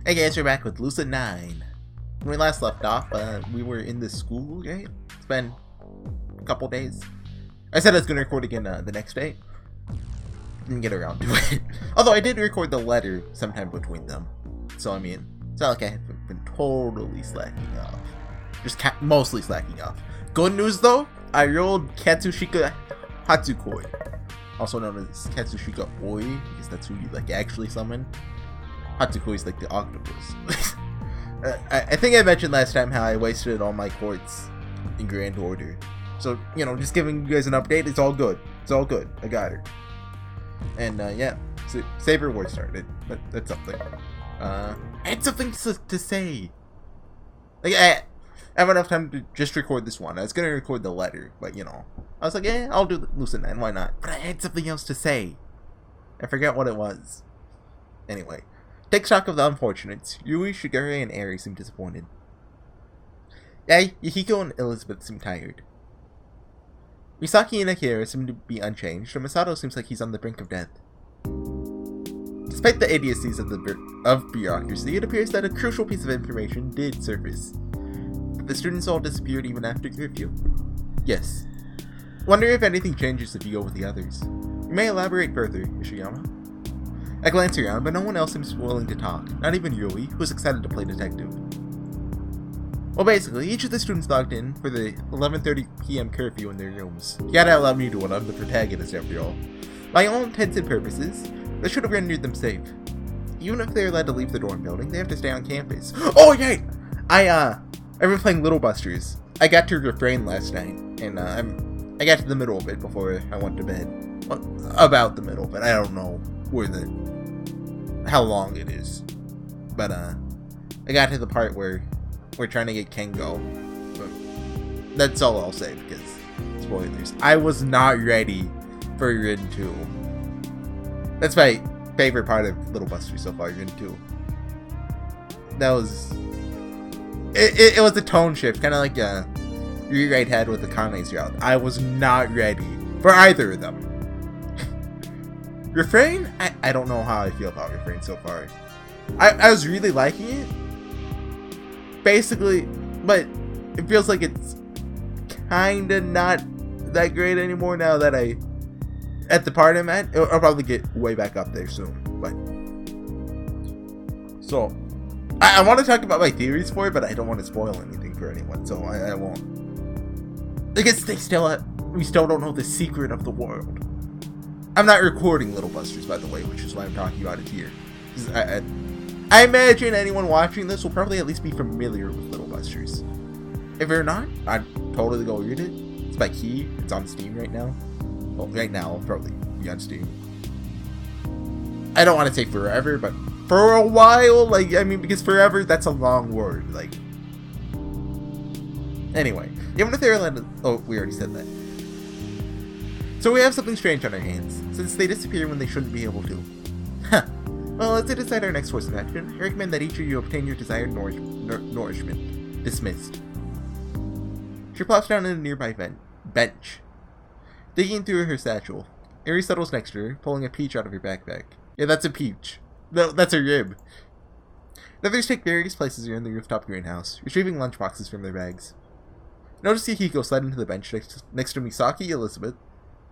Hey guys, we're back with Lucid9. When we last left off, we were in the school, right? It's been a couple days. I said I was going to record again the next day. Didn't get around to it. Although I did record the letter sometime between them. So I mean, it's not like I haven't been totally slacking off. Just mostly slacking off. Good news though, I rolled Katsushika Hatsukoi. Also known as Katsushika Oi, because that's who you like actually summon. Hatsukoi is like the octopus. I think I mentioned last time how I wasted all my quartz in grand order. So, you know, just giving you guys an update, it's all good. It's all good. I got her. And, yeah. So, Saber War started. That's something. I had something to say. Like, I have enough time to just record this one. I was gonna record the letter, but, you know. I was like, yeah, I'll do Lucid9, why not? But I had something else to say. I forgot what it was. Anyway. Take stock of the unfortunates. Yui, Shigure, and Eri seem disappointed. Yeah, Yukiko and Elizabeth seem tired. Misaki and Akira seem to be unchanged, and Masato seems like he's on the brink of death. Despite the idiocies of bureaucracy, it appears that a crucial piece of information did surface. But the students all disappeared even after curfew. Yes. Wonder if anything changes if you go with the others. You may elaborate further, Ishiyama. I glance around, but no one else seems willing to talk, not even Yui, who's excited to play detective. Well, basically, each of the students logged in for the 11:30 p.m. curfew in their rooms. You gotta allow me to one, I'm the protagonist after all. By all intents and purposes, this should have rendered them safe. Even if they're allowed to leave the dorm building, they have to stay on campus. Oh, yay! I've been playing Little Busters. I got to refrain last night, and I got to the middle of it before I went to bed. Well, about the middle, but I don't know how long it is. But I got to the part where we're trying to get Kengo. But that's all I'll say because spoilers. I was not ready for Rin 2. That's my favorite part of Little Busters so far, Rin 2. That was it was a tone shift, kinda like a rewrite had with the Kane's route. I was not ready for either of them. Refrain? I don't know how I feel about Refrain so far. I was really liking it. Basically, but it feels like it's kinda not that great anymore now that at the part I'm at. I'll probably get way back up there soon. But so I want to talk about my theories for it, but I don't want to spoil anything for anyone, so I won't. I guess we still don't know the secret of the world. I'm not recording Little Busters, by the way, which is why I'm talking about it here. I imagine anyone watching this will probably at least be familiar with Little Busters. If you're not, I'd totally go read it. It's by Key. It's on Steam right now. Well, right now, it'll probably be on Steam. I don't want to say forever, but for a while, like, I mean, because forever, that's a long word, like. Anyway, even if they're allowed to, oh, we already said that. So we have something strange on our hands, since they disappear when they shouldn't be able to. Huh. Well, as I decide our next course of action, I recommend that each of you obtain your desired nourishment. Dismissed. She plops down in a nearby bench. Digging through her satchel, Eri settles next to her, pulling a peach out of her backpack. Yeah, that's a peach. No, that's a rib. The others take various places here in the rooftop greenhouse, retrieving lunchboxes from their bags. Notice Yukiko slide into the bench next to Misaki, Elizabeth.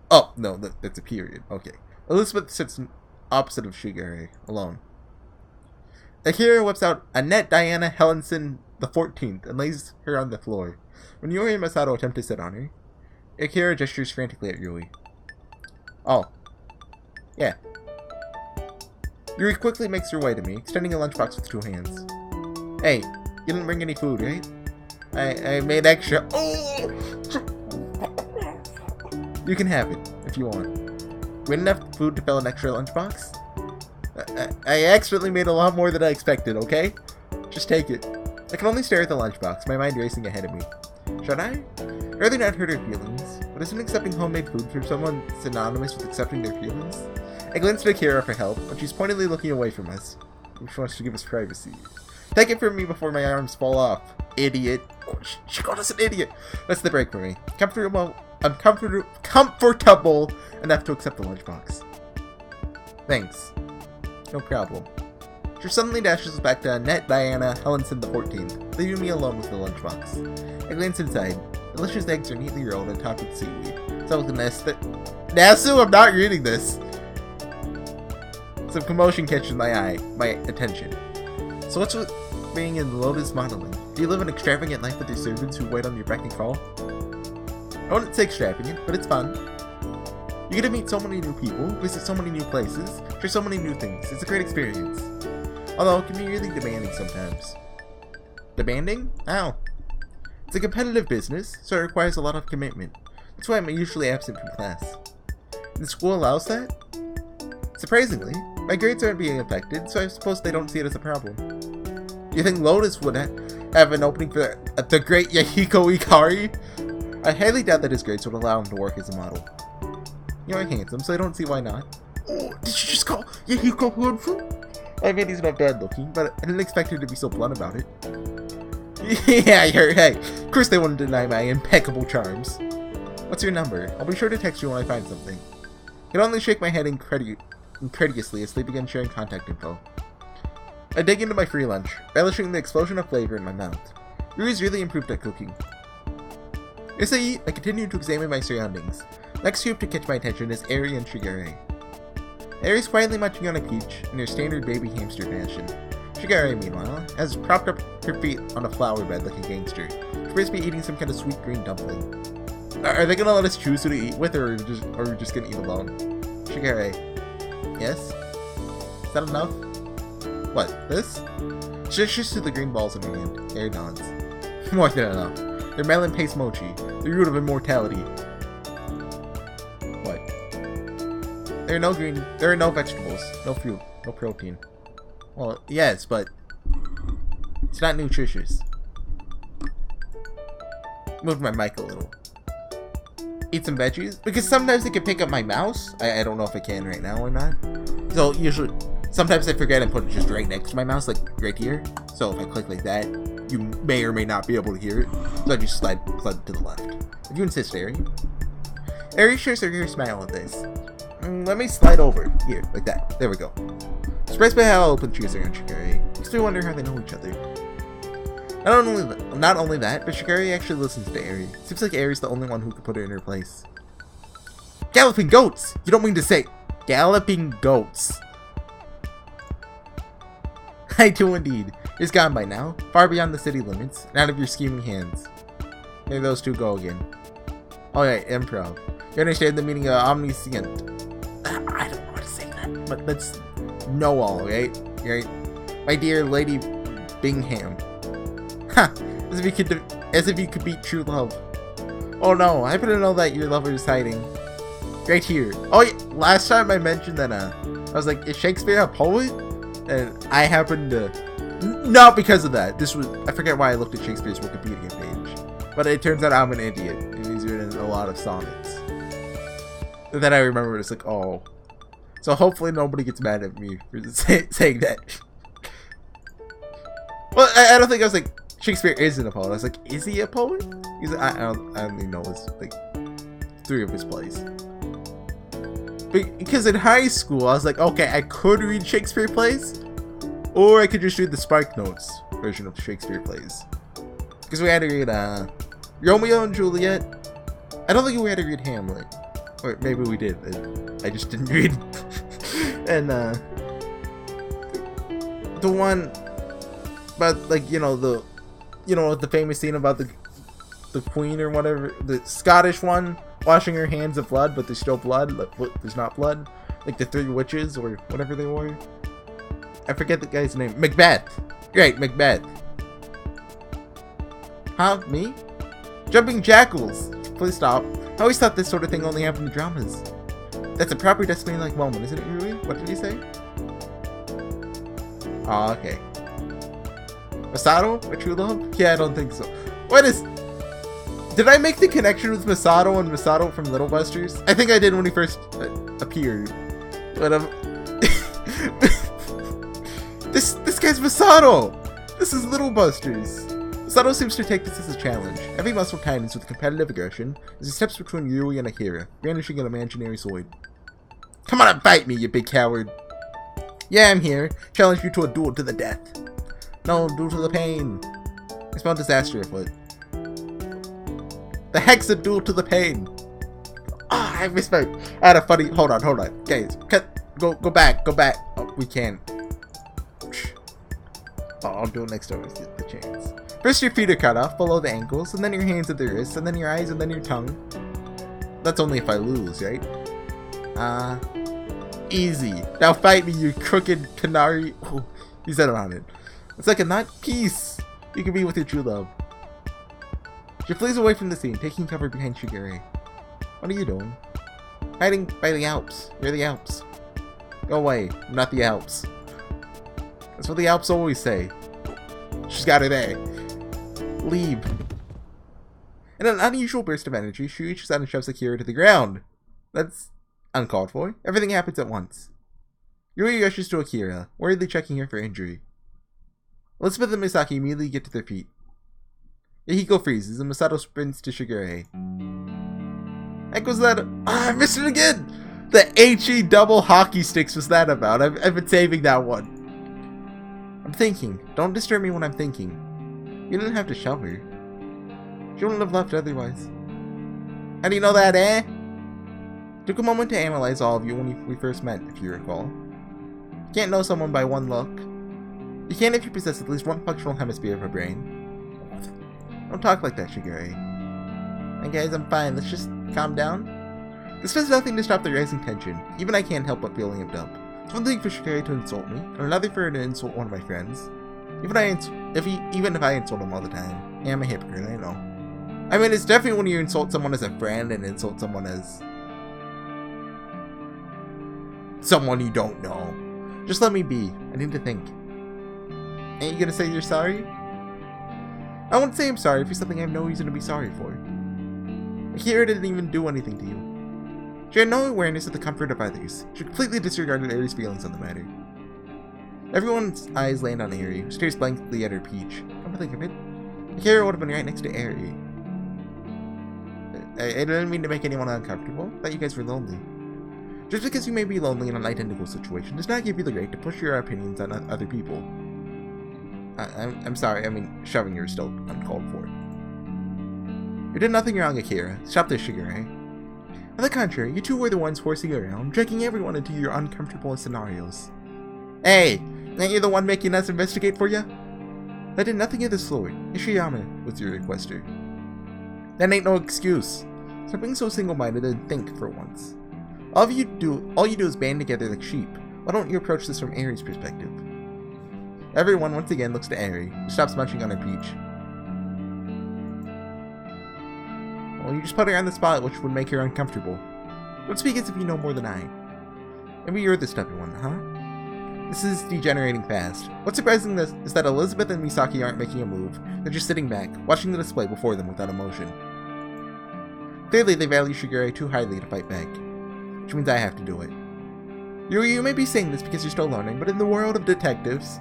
Oh, no, that's a period. Okay. Elizabeth sits opposite of Shigure, alone. Akira whips out Annette Diana Hellenson the 14th and lays her on the floor. When Yuri and Masato attempt to sit on her, Akira gestures frantically at Yui. Oh. Yeah. Yuri quickly makes her way to me, extending a lunchbox with 2 hands. Hey, you didn't bring any food, right? I made extra. Oh! You can have it, if you want. We didn't have food to fill an extra lunchbox? I accidentally made a lot more than I expected, okay? Just take it. I can only stare at the lunchbox, my mind racing ahead of me. Should I? I'd rather not hurt her feelings, but isn't accepting homemade food from someone synonymous with accepting their feelings? I glance at Akira for help, but she's pointedly looking away from us. She wants to give us privacy. Take it from me before my arms fall off. Idiot. Oh, she called us an idiot. That's the break for me. I'm comfortable enough to accept the lunchbox. Thanks. No problem. She suddenly dashes back to Annette Diana Hellenson the 14th, leaving me alone with the lunchbox. I glance inside. Delicious eggs are neatly rolled and topped with seaweed. So with the Nasu, I'm not reading this! Some commotion catches my attention. So what's with being in Lotus modeling? Do you live an extravagant life with your servants who wait on your beck and call? I wouldn't say extravagant, but it's fun. You get to meet so many new people, visit so many new places, try so many new things. It's a great experience. Although it can be really demanding sometimes. Demanding? How? It's a competitive business, so it requires a lot of commitment. That's why I'm usually absent from class. And the school allows that? Surprisingly, my grades aren't being affected, so I suppose they don't see it as a problem. Do you think Lotus would have an opening for the great Yahiko Ikari? I highly doubt that his grades would allow him to work as a model. You are handsome, so I don't see why not. Oh, did you just call Yahiko handsome? I mean, he's not bad looking, but I didn't expect her to be so blunt about it. Yeah, hey, of course they wouldn't deny my impeccable charms. What's your number? I'll be sure to text you when I find something. I can only shake my head incredulously as they begin sharing contact info. I dig into my free lunch, relishing the explosion of flavor in my mouth. Rui's really improved at cooking. As I eat, I continue to examine my surroundings. Next group to catch my attention is Eri and Shigare. Eri's quietly munching on a peach in her standard baby hamster fashion. Shigare, meanwhile, has propped up her feet on a flower bed like a gangster. She appears to be eating some kind of sweet green dumpling. Are they gonna let us choose who to eat with, or are we just gonna eat alone? Shigare. Yes? Is that enough? What, this? She gestures to the green balls in her hand. Eri nods. More than enough. They're melon paste mochi, the root of immortality. What? There are no vegetables, no fruit, no protein. Well, yes, but it's not nutritious. Move my mic a little. Eat some veggies? Because sometimes it can pick up my mouse. I don't know if I can right now or not. So usually, sometimes I forget and put it just right next to my mouse, like right here. So if I click like that, you may or may not be able to hear it. So I just slide to the left. If you insist, Eri. Eri shares her smile at this. Let me slide over. Here, like that. There we go. Surprised by how open she is around Shigare. Makes me wonder how they know each other. Not only that, but Shigare actually listens to Eri. Seems like Eri's the only one who could put her in her place. Galloping goats! You don't mean to say galloping goats. I do indeed. It's gone by now, far beyond the city limits, and out of your scheming hands. There those two go again. Oh yeah, improv. You understand the meaning of omniscient. I don't know how to say that, but that's know all, right? Right? My dear Lady Bingham. Ha! As if you could beat true love. Oh no, I happen to know that your lover is hiding. Right here. Oh yeah, last time I mentioned that I was like, is Shakespeare a poet? And I happened to not because of that. This was I forget why I looked at Shakespeare's Wikipedia page. But it turns out I'm an idiot. And he's written a lot of sonnets. And then I remember it's like, oh. So hopefully nobody gets mad at me for saying that. Well, I don't think I was like, Shakespeare isn't a poet. I was like, is he a poet? He's I only know his like 3 of his plays. Because in high school, I was like, okay, I could read Shakespeare plays, or I could just read the Spark Notes version of the Shakespeare plays. Because we had to read Romeo and Juliet. I don't think we had to read Hamlet, or maybe we did. I just didn't read. And the one, but like the famous scene about the queen or whatever, the Scottish one. Washing her hands of blood, but there's still blood. There's not blood. Like the 3 witches or whatever they were. I forget the guy's name. Macbeth. Right, Macbeth. Huh? Me? Jumping jackals. Please stop. I always thought this sort of thing only happened in dramas. That's a proper Destiny-like moment, isn't it, Rui? What did he say? Oh, okay. Masato? A true love? Yeah, I don't think so. What is... Did I make the connection with Masato and Masato from Little Busters? I think I did when he first appeared. But this guy's Masato! This is Little Busters. Masato seems to take this as a challenge. Every muscle tightens with competitive aggression as he steps between Yui and Akira, brandishing an imaginary sword. Come on and fight me, you big coward! Yeah, I'm here. Challenge you to a duel to the death. No, duel to the pain. I smell disaster afoot. The heck's a duel to the pain? Ah, I misspoke. I had a funny. Hold on. Guys, go back. Oh, we can't. Oh, I'll do it next time I get the chance. First, your feet are cut off below the ankles, and then your hands at the wrists, and then your eyes, and then your tongue. That's only if I lose, right? Easy. Now fight me, you crooked canary. Oh, you said it on it. It's like a not peace. You can be with your true love. She flees away from the scene, taking cover behind Shigure. What are you doing? Hiding by the Alps. You're the Alps. Go away. I'm not the Alps. That's what the Alps always say. She's got it there. Leave. In an unusual burst of energy, she reaches out and shoves Akira to the ground. That's uncalled for. Everything happens at once. Yuri rushes to Akira, worriedly checking her for injury. Elizabeth and Misaki immediately get to their feet. Yahiko freezes, and Masato sprints to Shigure. Heck was that? I missed it again! The HE double hockey sticks was that about? I've been saving that one. I'm thinking. Don't disturb me when I'm thinking. You didn't have to shove her. She wouldn't have left otherwise. How do you know that, eh? Took a moment to analyze all of you when we first met, if you recall. You can't know someone by one look. You can if you possess at least one functional hemisphere of a brain. Don't talk like that, Shigure. Hey guys, I'm fine. Let's just calm down. This does nothing to stop the rising tension. Even I can't help but feel amped up. It's one thing for Shigure to insult me, and another for her to insult one of my friends. Even if I insult him all the time. Yeah, I'm a hypocrite, I know. I mean, it's definitely when you insult someone as a friend and insult someone as someone you don't know. Just let me be. I need to think. Ain't you gonna say you're sorry? I won't say I'm sorry for something I have no reason to be sorry for. Akira didn't even do anything to you. She had no awareness of the comfort of others. She completely disregarded Ari's feelings on the matter. Everyone's eyes land on Ari, who stares blankly at her peach. Come to think of it, Akira would have been right next to Ari. I didn't mean to make anyone uncomfortable. I thought you guys were lonely. Just because you may be lonely in an identical situation does not give you the right to push your opinions on other people. I'm sorry, I mean, shoving you is still uncalled for. You did nothing wrong, Akira. Stop this, Shigure. On the contrary, you two were the ones horsing around, dragging everyone into your uncomfortable scenarios. Hey, ain't you the one making us investigate for ya? I did nothing of the sort. Ishiyama was your requester. That ain't no excuse. Stop being so single-minded and think for once. All you do is band together like sheep. Why don't you approach this from Ari's perspective? Everyone once again looks to Ari, who stops munching on her peach. Well, you just put her on the spot, which would make her uncomfortable. Don't speak as if you know more than I. Maybe you're the stubborn one, huh? This is degenerating fast. What's surprising is that Elizabeth and Misaki aren't making a move. They're just sitting back, watching the display before them without emotion. Clearly, they value Shigure too highly to fight back. Which means I have to do it. You may be saying this because you're still learning, but in the world of detectives...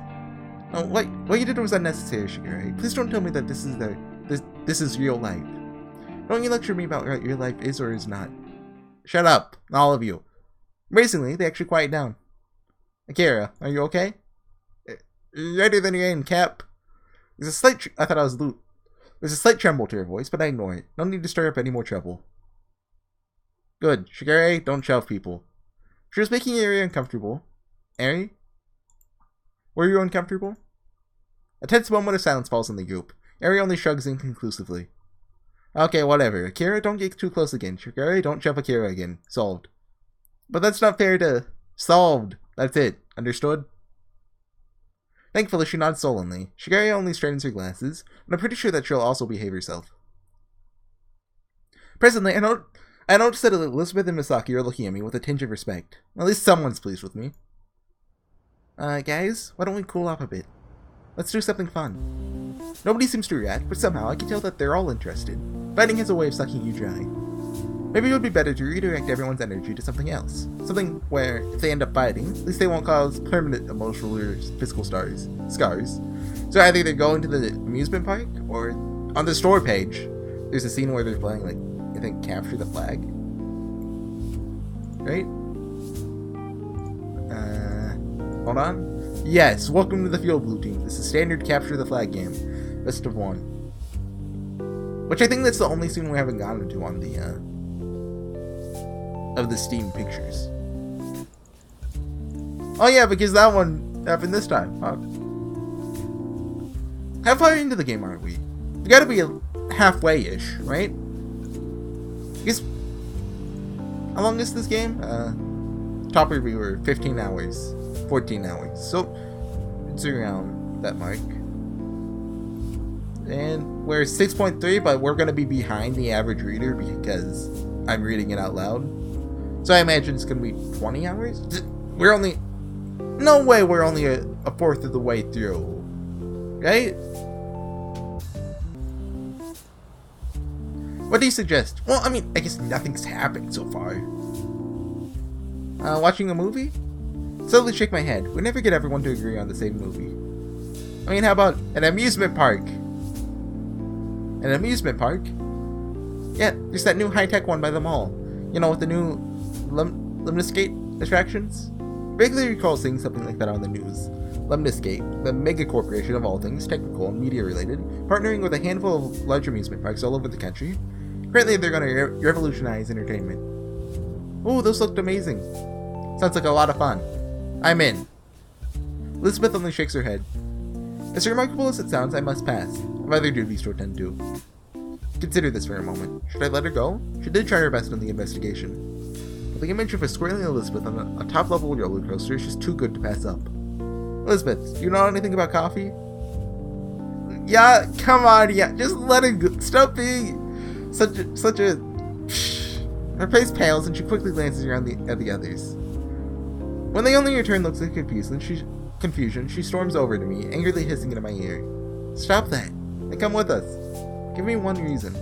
Oh, what you did was unnecessary, Shigure. Please don't tell me that this is real life. Don't you lecture me about what your life is or is not. Shut up, all of you. Amazingly, they actually quiet down. Akira, are you okay? Ready than you're in, Cap. There's a slight... I thought I was loot. There's a slight tremble to her voice, but I ignore it. No need to stir up any more trouble. Good. Shigure, don't shove people. She was making Ari uncomfortable. Ari? Were you uncomfortable? A tense moment of silence falls on the group. Ari only shrugs inconclusively. Okay, whatever. Akira, don't get too close again. Shigure, don't shove Akira again. Solved. But that's not fair to... Solved. That's it. Understood? Thankfully, she nods sullenly. Shigure only straightens her glasses, and I'm pretty sure that she'll also behave herself. Presently, I noticed that Elizabeth and Misaki are looking at me with a tinge of respect. At least someone's pleased with me. Guys, why don't we cool off a bit? Let's do something fun. Nobody seems to react, but somehow I can tell that they're all interested. Fighting has a way of sucking you dry. Maybe it would be better to redirect everyone's energy to something else. Something where, if they end up fighting, at least they won't cause permanent emotional or physical scars. So either they're going to the amusement park, or on the store page, there's a scene where they're playing, like, I think, Capture the Flag. Right? Hold on. Yes, welcome to the field, blue team. This is standard capture the flag game. Best of 1. Which I think that's the only scene we haven't gotten to on the, of the Steam pictures. Oh yeah, because that one happened this time. Huh? How far into the game are we? We gotta be halfway-ish, right? Because how long is this game? Top reviewer, 15 hours, 14 hours. So it's around that mark. And we're 6.3, but we're gonna be behind the average reader because I'm reading it out loud. So I imagine it's gonna be 20 hours. We're only, no way, we're only a fourth of the way through, right? What do you suggest? Well, I mean, I guess nothing's happened so far. Watching a movie? Slowly shake my head. We never get everyone to agree on the same movie. I mean, how about an amusement park? An amusement park? Yeah, there's that new high-tech one by the mall. You know, with the new Lemniscate attractions? Vaguely recall seeing something like that on the news. Lemniscate, the mega corporation of all things technical and media-related, partnering with a handful of large amusement parks all over the country. Apparently they're going to revolutionize entertainment. Ooh, those looked amazing. Sounds like a lot of fun. I'm in. Elizabeth only shakes her head. As remarkable as it sounds, I must pass. I have other duties to attend to. Consider this for a moment. Should I let her go? She did try her best in the investigation. But the image of a squirrely Elizabeth on a top-level roller coaster is just too good to pass up. Elizabeth, do you know anything about coffee? Yeah, come on, yeah, just let her go. Stop being such a... Her face pales and she quickly glances around at the others. When they only return looks of confusion, she storms over to me, angrily hissing into my ear. Stop that, and come with us. Give me one reason.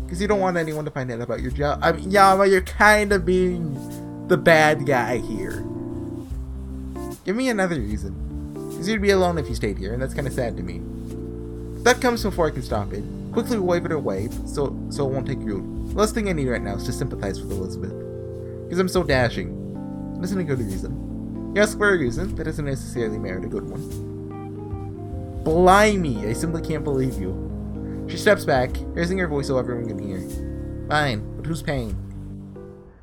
Because you don't want anyone to find out about your job. I mean, Yama, you're kind of being the bad guy here. Give me another reason. Because you'd be alone if you stayed here, and that's kind of sad to me. That comes before I can stop it. Quickly wave it away, so it won't take root. The last thing I need right now is to sympathize with Elizabeth. Because I'm so dashing. That isn't a good reason. You ask for a reason, that doesn't necessarily merit a good one. Blimey, I simply can't believe you. She steps back, raising her voice so everyone can hear. Fine, but who's paying?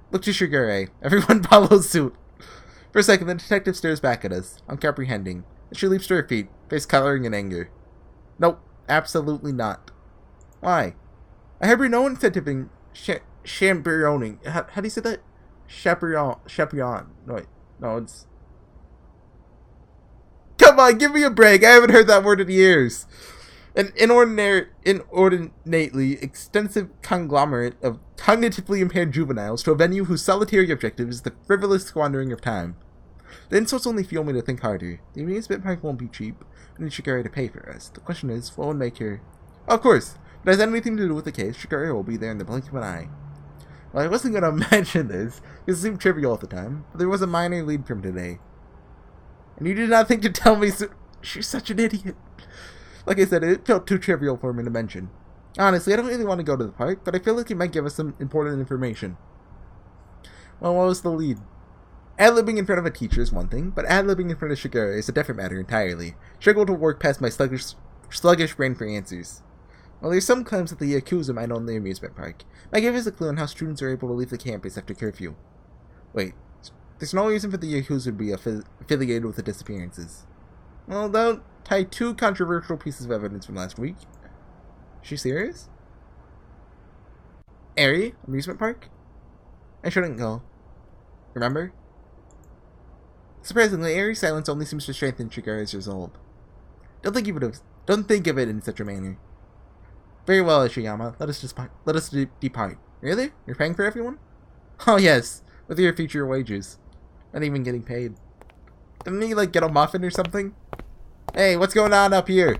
Look to Shigure. Everyone follows suit. For a second, the detective stares back at us, uncomprehending. And she leaps to her feet, face coloring in anger. Nope, absolutely not. Why? I have no incentive in championing. How do you say that? Chaperon. No, it's... Come on, give me a break. I haven't heard that word in years. An inordinately extensive conglomerate of cognitively impaired juveniles to a venue whose solitary objective is the frivolous squandering of time. The insults only fuel me to think harder. The amusement park won't be cheap. We need Shigure to pay for us. The question is, what would make her... Of course, if it has anything to do with the case, Shigure will be there in the blink of an eye. Well, I wasn't going to mention this, because it seemed trivial at the time, but there was a minor lead from today. And you did not think to tell me so... She's such an idiot. Like I said, it felt too trivial for me to mention. Honestly, I don't really want to go to the park, but I feel like it might give us some important information. Well, what was the lead? Ad-libbing in front of a teacher is one thing, but ad-libbing in front of Shigure is a different matter entirely. Struggle to work past my sluggish brain for answers. Well, there's some claims that the Yakuza might own the amusement park. Might give us a clue on how students are able to leave the campus after curfew. Wait, there's no reason for the Yakuza to be affiliated with the disappearances. Well, don't tie two controversial pieces of evidence from last week. Is she serious? Airy? Amusement park? I shouldn't go. Remember? Surprisingly, Airy's silence only seems to strengthen Shigure's resolve. Don't think of it in such a manner. Very well, Ishiyama. Let us depart. Really? You're paying for everyone? Oh yes, with your future wages. Not even getting paid. Didn't he, like, get a muffin or something? Hey, what's going on up here?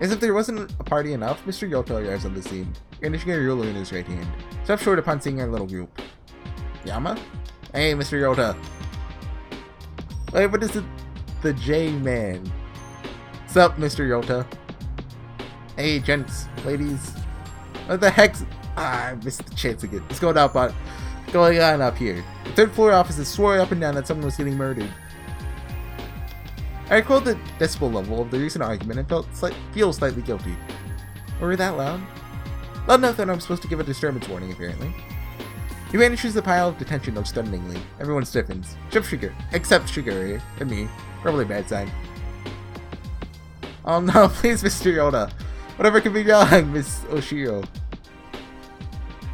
As if there wasn't a party enough, Mr. Yota arrives on the scene, brandishing a ruler in his right hand. Stops short upon seeing our little group. Yama? Hey, Mr. Yota. Wait, what is it? The J-Man. What's up, Mr. Yota? Hey, gents, ladies. What the heck's... I missed the chance again. What's going on up here? The third floor offices swore up and down that someone was getting murdered. I recalled the decibel level of the recent argument and feel slightly guilty. Were we that loud? Loud enough that I'm supposed to give a disturbance warning, apparently. He vanishes the pile of detention notes stunningly. Everyone stiffens. Except Shigure and me. Probably a bad sign. Oh no, please, Mr. Yoda. Whatever can be wrong, Miss Oshiro.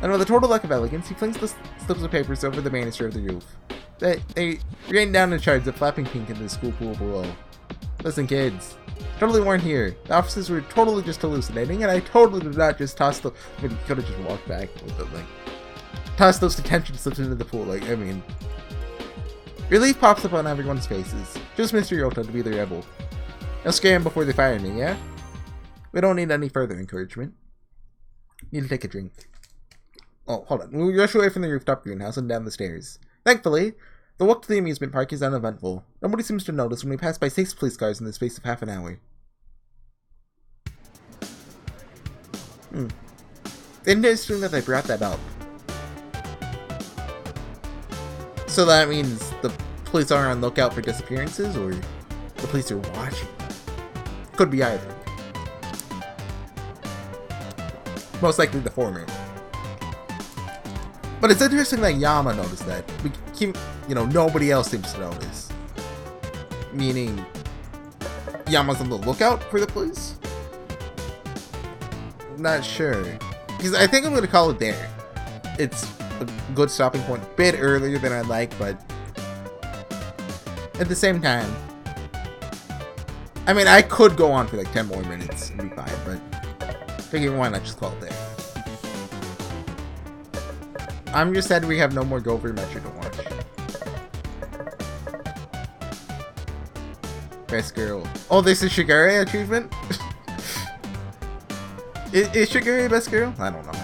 And with a total lack of elegance, he flings the slips of papers over the banister of the roof. They rain down in shards of flapping pink into the school pool below. Listen, kids. Totally weren't here. The officers were totally just hallucinating, and I totally did not just toss the... I mean, you could have just walked back with it, like... Toss those detention slips into the pool, like, I mean... Relief pops up on everyone's faces. Just Mr. Yota to be the rebel. I'll scare him before they fire me, yeah? We don't need any further encouragement. Need to take a drink. Oh, hold on. We rush away from the rooftop greenhouse and down the stairs. Thankfully, the walk to the amusement park is uneventful. Nobody seems to notice when we pass by 6 police cars in the space of half an hour. Interesting that they brought that up. So that means the police are on lookout for disappearances, or the police are watching? Could be either. Most likely the former. But it's interesting that Yama noticed that. Nobody else seems to notice. Meaning, Yama's on the lookout for the police? Not sure. Because I think I'm going to call it there. It's a good stopping point. A bit earlier than I'd like, but... At the same time... I mean, I could go on for like 10 more minutes and be fine, but... Figure why not just call it there. I'm just sad we have no more Gopher Metro to watch. Best girl. Oh, this is Shigure achievement? is Shigure best girl? I don't know.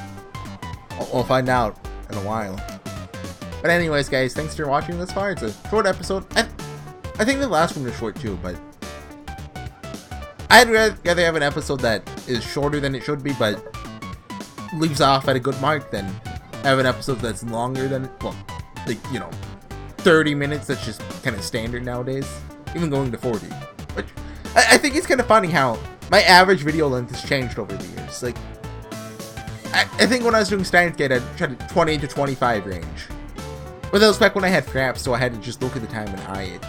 We'll find out in a while. But anyways, guys, thanks for watching this far. It's a short episode. I think the last one was short too, but... I'd rather have an episode that is shorter than it should be, but leaves off at a good mark than have an episode that's longer than, well, like, 30 minutes. That's just kind of standard nowadays. Even going to 40. Which, I think it's kind of funny how my average video length has changed over the years. Like, I think when I was doing Steins Gate, I tried to 20 to 25 range. But that was back when I had fraps, so I had to just look at the time and eye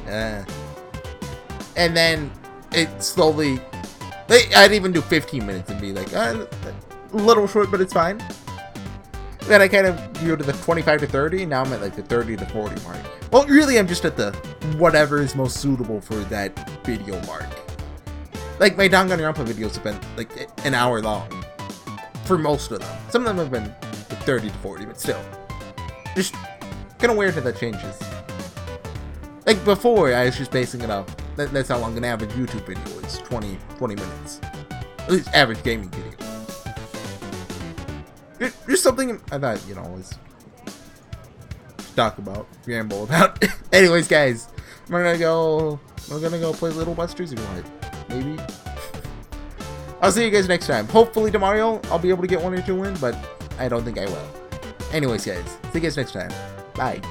it. And then it slowly... I'd even do 15 minutes and be like, a little short, but it's fine. Then I kind of grew to the 25 to 30, and now I'm at like the 30 to 40 mark. Well, really, I'm just at the whatever is most suitable for that video mark. Like, my Danganronpa videos have been like an hour long. For most of them. Some of them have been like 30 to 40, but still. Just kind of weird how that changes. Like, before, I was just basing it off. That's how long an average YouTube video is. 20 minutes. At least average gaming video. Just something I thought, was talk about, ramble about. Anyways, guys, we're gonna go play Little Busters or what? Maybe. I'll see you guys next time. Hopefully tomorrow I'll be able to get 1 or 2 in, but I don't think I will. Anyways, guys, see you guys next time. Bye.